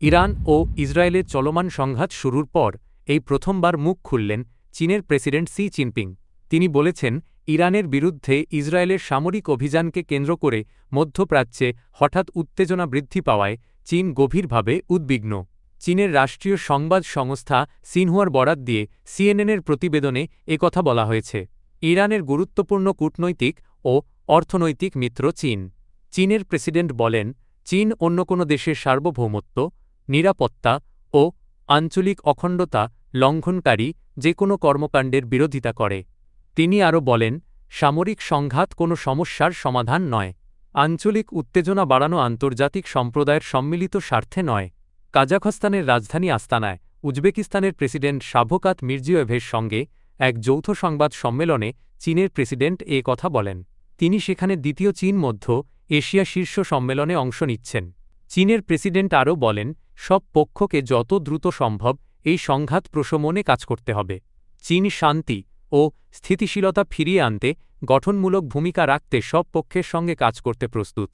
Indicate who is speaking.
Speaker 1: Iran ও ইসরায়েলের চলমান সংঘাত শুরুর পর এই প্রথমবার মুখ খুললেন চীনের প্রেসিডেন্ট শি জিনপিং। তিনি বলেছেন, ইরানের বিরুদ্ধে ইসরায়েলের সামরিক অভিযানকে কেন্দ্র করে মধ্যপ্রাচ্যে হঠাৎ উত্তেজনা বৃদ্ধি পাওয়ায় চীন গভীরভাবে উদ্বিগ্ন। চীনের রাষ্ট্রীয় সংবাদ সংস্থা সিনহুয়ার বরাত দিয়ে সিএনএনের প্রতিবেদনে একথা বলা হয়েছে। ইরানের গুরুত্বপূর্ণ কূটনৈতিক ও অর্থনৈতিক মিত্র চীন। চীনের প্রেসিডেন্ট বলেন, চীন অন্য কোনো দেশের সার্বভৌমত্ব, নিরাপত্তা ও আঞ্চলিক অখণ্ডতা লঙ্ঘনকারী যে কোনো কর্মকাণ্ডের বিরোধিতা করে। তিনি আরও বলেন, সামরিক সংঘাত কোনো সমস্যার সমাধান নয়। আঞ্চলিক উত্তেজনা বাড়ানো আন্তর্জাতিক সম্প্রদায়ের সম্মিলিত স্বার্থে নয়। কাজাখস্তানের রাজধানী আস্তানায় উজবেকিস্তানের প্রেসিডেন্ট শাভকাত মির্জিয়োয়েভের সঙ্গে এক যৌথ সংবাদ সম্মেলনে চীনের প্রেসিডেন্ট এ কথা বলেন। তিনি সেখানে দ্বিতীয় চীন-মধ্য এশিয়া শীর্ষ সম্মেলনে অংশ নিচ্ছেন। চীনের প্রেসিডেন্ট আরও বলেন, সব পক্ষকে যত দ্রুত সম্ভব এই সংঘাত প্রশমনে কাজ করতে হবে। চীন শান্তি ও স্থিতিশীলতা ফিরিয়ে আনতে গঠনমূলক ভূমিকা রাখতে সব পক্ষের সঙ্গে কাজ করতে প্রস্তুত।